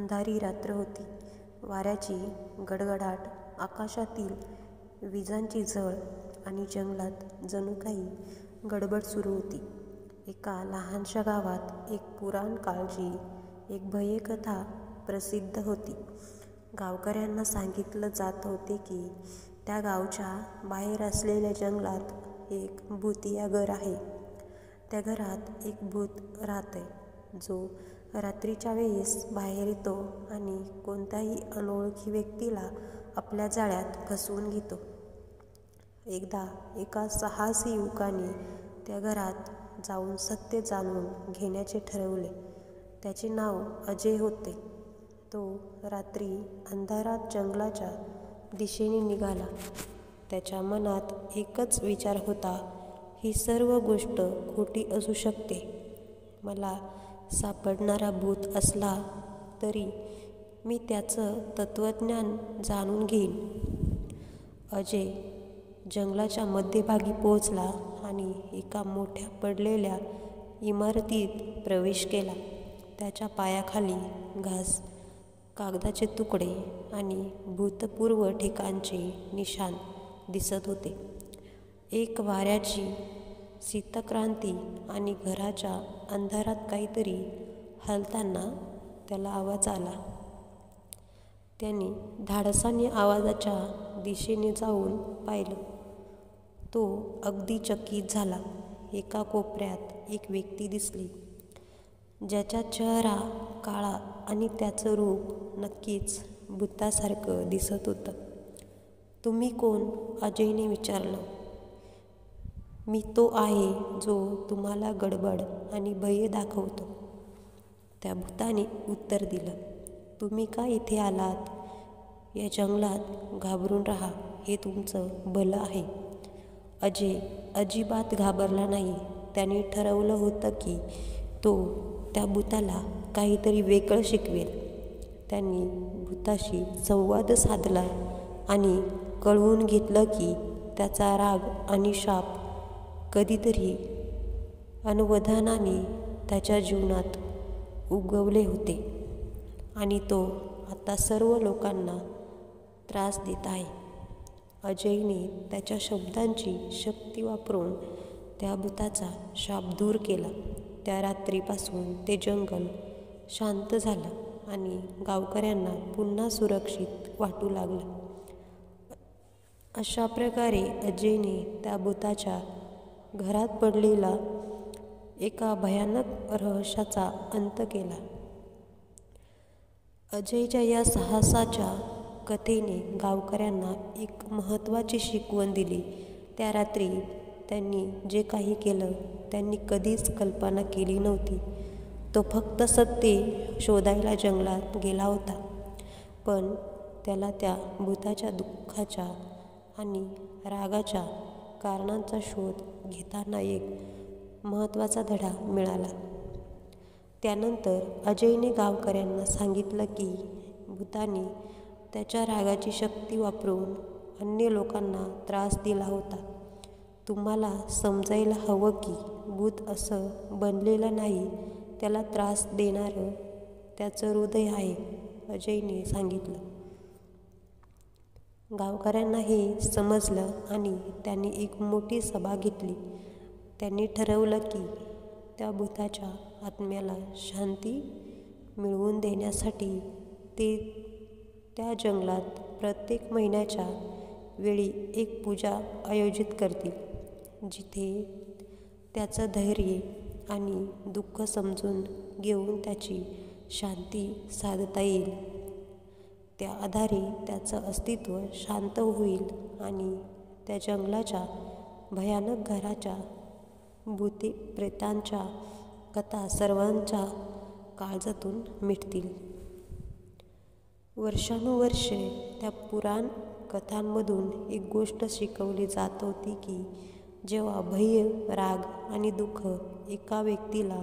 अंधारी रात्र होती. वाऱ्याची गडगडाट, आकाशातील विजांची झळ आणि जंगलात जणू काही गडबड सुरू होती. एका लहानशा गावात एक पुराण काळची एक भयकथा प्रसिद्ध होती. गावकऱ्यांना सांगितलं जात होते की त्या गावच्या बाहेर असलेल्या जंगलात एक भुतिया घर आहे. त्या घरात एक भूत राहतंय, जो रात्रीच्या वेळेस बाहेर येतो आणि कोणत्याही अनोळखी व्यक्तीला आपल्या जाळ्यात फसवून घेतो. एकदा एका साहसी युवकाने त्या घरात जाऊन सत्य जाणून घेण्याचे ठरवले. त्याचे नाव अजय होते. तो रात्री अंधारात जंगलाच्या दिशेने निघाला. त्याच्या मनात एकच विचार होता, ही सर्व गोष्ट खोटी असू शकते. मला सापडणारा भूत असला तरी मी त्याचं तत्त्वज्ञान जाणून घेईन. अजय जंगलाच्या मध्यभागी पोहोचला आणि एका मोठ्या पडलेल्या इमारतीत प्रवेश केला. त्याच्या पायाखाली घास, कागदाचे तुकडे आणि भूतपूर्व ठिकाणचे निशाण दिसत होते. एक वाऱ्याची शीतक्रांती आणि घराच्या अंधारात काहीतरी हलताना त्याला आवाज आला. त्याने धाडसाने आवाजाच्या दिशेने जाऊन पाहिलं. तो अगदी चकित झाला. एका कोपऱ्यात एक व्यक्ती दिसली, ज्याचा चेहरा काळा आणि त्याचं रूप नक्कीच भुतासारखं दिसत होतं. तुम्ही कोण? अजयने विचारलं. मी तो आहे जो तुम्हाला गडबड आणि भय दाखवतो, त्या भुताने उत्तर दिलं. तुम्ही का इथे आलात? या जंगलात घाबरून राहा, हे तुमचं भलं आहे. अजय अजिबात घाबरला नाही. त्याने ठरवलं होतं की तो त्या भुताला काहीतरी वेगळं शिकवेल. त्यांनी भुताशी संवाद साधला आणि कळवून घेतलं की त्याचा राग आणि शाप कधीतरी अनवधानाने त्याच्या जीवनात उगवले होते आणि तो आता सर्व लोकांना त्रास देत आहे. अजयने त्याच्या शब्दांची शक्ती वापरून त्या भुताचा शाप दूर केला. त्या रात्रीपासून ते जंगल शांत झालं आणि गावकऱ्यांना पुन्हा सुरक्षित वाटू लागलं. अशा प्रकारे अजयने त्या भुताच्या घरात पडलेला एका भयानक रहस्याचा अंत केला. अजयच्या या साहसाच्या कथेने गावकऱ्यांना एक महत्त्वाची शिकवण दिली. त्या रात्री त्यांनी जे काही केलं त्यांनी कधीच कल्पना केली नव्हती. तो फक्त सत्य शोधायला जंगलात गेला होता, पण त्याला त्या भुताच्या दुःखाच्या आणि रागाच्या कारणांचा शोध घेताना एक महत्त्वाचा धडा मिळाला. त्यानंतर अजयने गावकऱ्यांना सांगितलं की भुताने त्याच्या रागाची शक्ती वापरून अन्य लोकांना त्रास दिला होता. तुम्हाला समजायला हवं की भूत असं बनलेलं नाही, त्याला त्रास देणारं त्याचं हृदय आहे, अजयने सांगितलं. गावकऱ्यांना हे समजलं आणि त्यांनी एक मोठी सभा घेतली. त्यांनी ठरवलं की त्या भुताच्या आत्म्याला शांती मिळवून देण्यासाठी ते त्या जंगलात प्रत्येक महिन्याच्या वेळी एक पूजा आयोजित करतील, जिथे त्याचं धैर्य आणि दुःख समजून घेऊन त्याची शांती साधता येईल. त्या आधारे त्याचं अस्तित्व शांत होईल आणि त्या जंगलाच्या भयानक घराच्या भूतप्रेतांच्या कथा सर्वांच्या काळजातून मिटतील. वर्षानुवर्षे त्या पुराण कथांमधून एक गोष्ट शिकवली जात होती की जेव्हा भय, राग आणि दुःख एका व्यक्तीला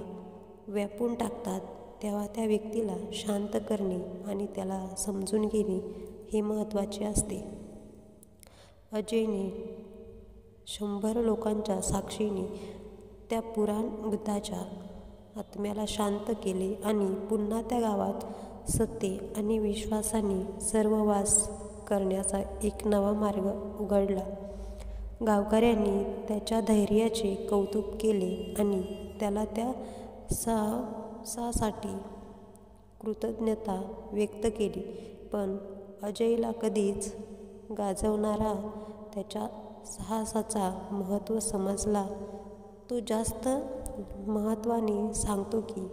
व्यापून टाकतात, तेव्हा त्या व्यक्तीला शांत करणे आणि त्याला समजून घेणे हे महत्त्वाचे असते. अजयने 100 लोकांच्या साक्षीने त्या पुराण भुताच्या आत्म्याला शांत केले आणि पुन्हा त्या गावात सत्य आणि विश्वासाने सर्ववास करण्याचा एक नवा मार्ग उघडला. गावकऱ्यांनी त्याच्या धैर्याचे कौतुक केले आणि त्याला त्या साहसासाठी कृतज्ञता व्यक्त केली. पण अजयला कधीच गाजवणारा त्याच्या साहसाचा महत्त्व समजला. तो जास्त महत्त्वाने सांगतो की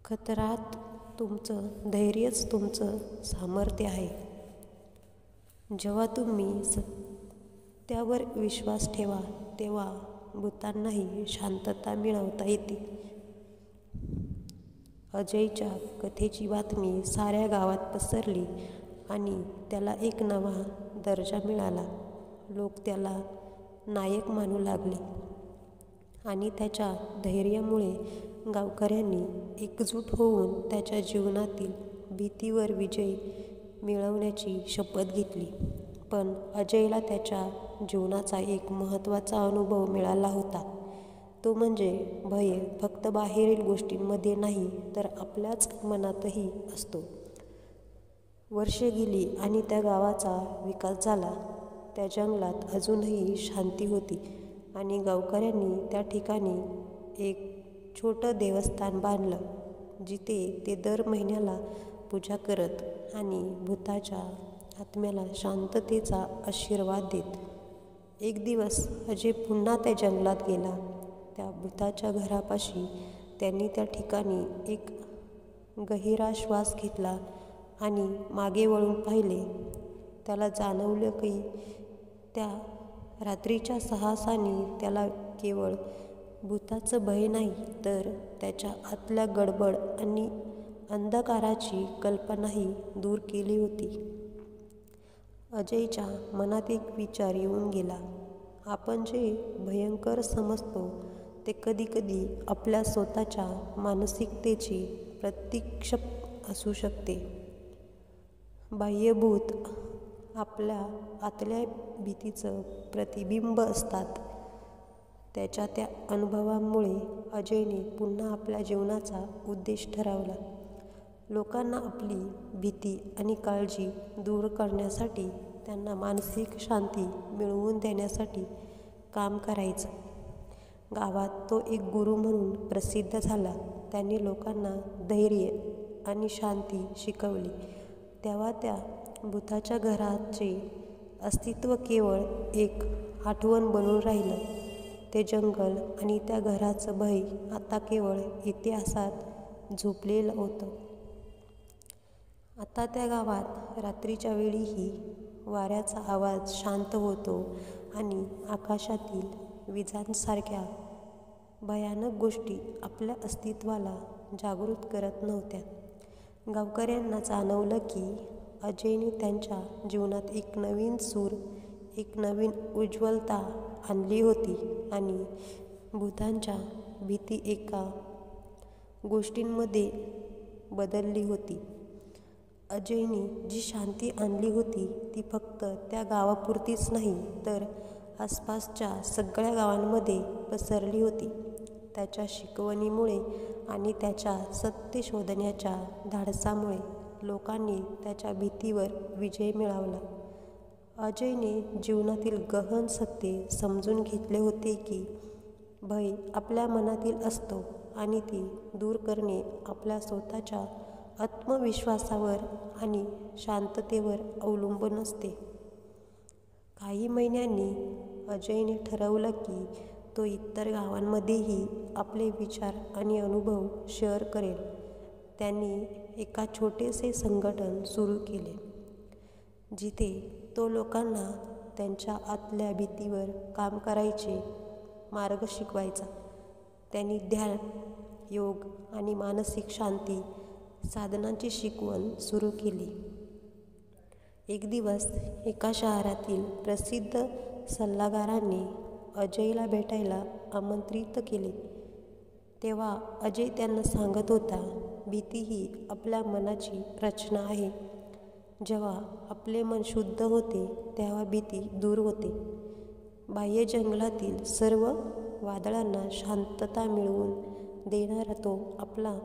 खतरात तुमचं धैर्यच तुमचं सामर्थ्य आहे. जेव्हा तुम्ही सत्यावर विश्वास ठेवा तेव्हा भूतांनाही शांतता मिळवता येते. अजयच्या कथेची बातमी साऱ्या गावात पसरली आणि त्याला एक नवा दर्जा मिळाला. लोक त्याला नायक मानू लागले आणि त्याच्या धैर्यामुळे गावकऱ्यांनी एकजूट होऊन त्याच्या जीवनातील भीतीवर विजय मिळवण्याची शपथ घेतली. पण अजयला त्याच्या जीवनाचा एक महत्त्वाचा अनुभव मिळाला होता. तो म्हणजे भय फक्त बाहेरील गोष्टींमध्ये नाही तर आपल्याच मनातही असतो. वर्षे गेली आणि त्या गावाचा विकास झाला. त्या जंगलात अजूनही शांती होती आणि गावकऱ्यांनी त्या ठिकाणी एक छोटं देवस्थान बांधलं जिथे ते दर महिन्याला पूजा करत आणि भूताच्या आत्म्याला शांततेचा आशीर्वाद देत. एक दिवस अजय पुन्हा त्या जंगलात गेला. त्या भूताच्या घरापाशी त्यांनी त्या ठिकाणी एक गहिरा श्वास घेतला आणि मागे वळून पाहिले. त्याला जाणवलं की त्या रात्रीच्या साहसाने त्याला केवळ भूताचं भय नाही तर त्याच्या आतल्या गडबड आणि अंधकाराची कल्पनाही दूर केली होती. अजयच्या मनात एक विचार येऊन गेला. आपण जे भयंकर समजतो ते कधीकधी आपल्या स्वतःच्या मानसिकतेची प्रत्यक्ष असू शकते. बाह्यभूत आपल्या आतल्या भीतीचं प्रतिबिंब असतात. त्याच्या त्या अनुभवामुळे अजयने पुन्हा आपल्या जीवनाचा उद्देश ठरवला. लोकांना आपली भीती आणि काळजी दूर करण्यासाठी, त्यांना मानसिक शांती मिळवून देण्यासाठी काम करायचं. गावात तो एक गुरु म्हणून प्रसिद्ध झाला. त्यांनी लोकांना धैर्य आणि शांती शिकवली. तेव्हा त्या भूताच्या घराचे अस्तित्व केवळ एक आठवण बनून राहिलं. ते जंगल आणि त्या घराचं भय आता केवळ इतिहासात झोपलेलं होतं. आता त्या गावात रात्रीच्या वेळीही वाऱ्याचा आवाज शांत होतो आणि आकाशातील विजांसारख्या भयानक गोष्टी आपल्या अस्तित्वाला जागृत करत नव्हत्या. गावकऱ्यांना जाणवलं की अजयने त्यांच्या जीवनात एक नवीन सूर, एक नवीन उज्ज्वलता आणली होती आणि भूतांच्या भीती एका गोष्टींमध्ये बदलली होती. अजयने जी शांती आणली होती ती फक्त त्या गावापुरतीच नाही तर आसपासच्या सगळ्या गावांमध्ये पसरली होती. त्याच्या शिकवणीमुळे आणि त्याच्या सत्य शोधण्याच्या धाडसामुळे लोकांनी त्याच्या भीतीवर विजय मिळवला. अजयने जीवनातील गहन सत्य समजून घेतले होते की भय आपल्या मनातील असतो आणि ती दूर करणे आपल्या स्वतःच्या आत्मविश्वासावर आणि शांततेवर अवलंबून असते. काही महिन्यांनी अजयने ठरवलं की तो इतर गावांमध्येही आपले विचार आणि अनुभव शेअर करेल. त्यांनी एका छोटेसे संघटन सुरू केले जिथे तो लोकांना त्यांच्या आतल्या भीतीवर काम करायचे मार्ग शिकवायचा. त्यांनी ध्यान, योग आणि मानसिक शांती साधनांची शिकवण सुरू केली. एक दिवस एका शहरातील प्रसिद्ध सल्लागारांनी अजयला भेटायला आमंत्रित केले. तेव्हा अजय त्यांना सांगत होता, भीती ही आपल्या मनाची रचना आहे. जेव्हा आपले मन शुद्ध होते तेव्हा भीती दूर होते. बाह्य जंगलातील सर्व वादळांना शांतता मिळवून देणारा तो आपला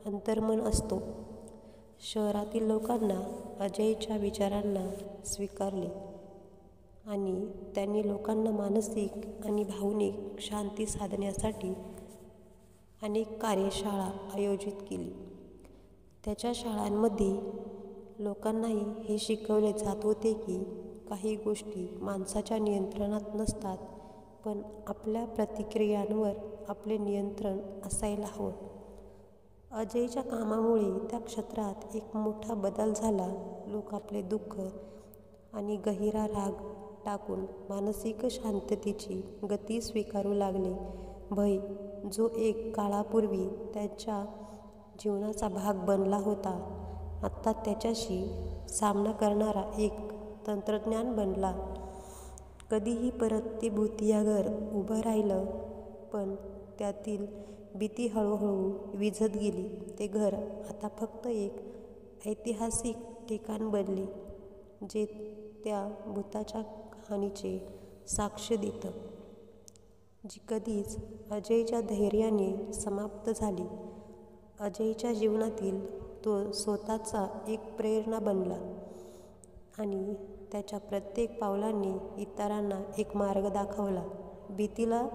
अंतर्मन असतो. शहरातील लोकांना अजयच्या विचारांना स्वीकारले आणि त्यांनी लोकांना मानसिक आणि भावनिक शांती साधण्यासाठी अनेक कार्यशाळा आयोजित केली. त्याच्या शाळांमध्ये लोकांनाही हे शिकवले जात होते की काही गोष्टी माणसाच्या नियंत्रणात नसतात, पण आपल्या प्रतिक्रियांवर आपले नियंत्रण असायला हवं. अजयच्या कामामुळे त्या क्षेत्रात एक मोठा बदल झाला. लोक आपले दुःख आणि गहिरा राग टाकून मानसिक शांततेची गती स्वीकारू लागले. भय, जो एक काळापूर्वी त्यांच्या जीवनाचा भाग बनला होता, आता त्याच्याशी सामना करणारा एक तंत्रज्ञान बनला. कधीही परत ते भुतिया घर उभं राहिलं, पण त्यातील भीती हळूहळू विझत गेली. ते घर आता फक्त एक ऐतिहासिक ठिकाण बनले, जे त्या भुताच्या कहाणीचे साक्ष देतं, जी कधीच अजयच्या धैर्याने समाप्त झाली. अजयच्या जीवनातील तो स्वतःचा एक प्रेरणा बनला आणि त्याच्या प्रत्येक पावलांनी इतरांना एक मार्ग दाखवला. भीतीला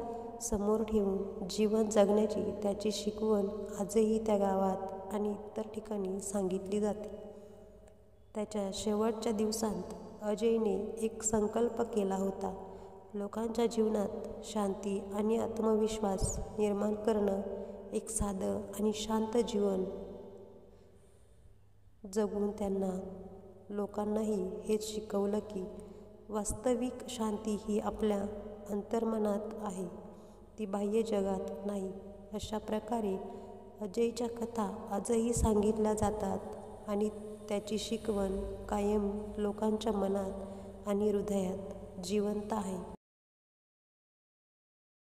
समोर ठेवून जीवन जगण्याची त्याची शिकवण आजही त्या गावात आणि इतर ठिकाणी सांगितली जाते. त्याच्या शेवटच्या दिवसांत अजयने एक संकल्प केला होता: लोकांच्या जीवनात शांती आणि आत्मविश्वास निर्माण करणं, एक साधं आणि शांत जीवन जगून त्यांना लोकांनाही हेच शिकवलं की वास्तविक शांती ही आपल्या अंतर्मनात आहे, ती बाह्य जगात नाही. अशा प्रकारे अजयच्या कथा आजही सांगितल्या जातात आणि त्याची शिकवण कायम लोकांच्या मनात आणि हृदयात जिवंत आहे.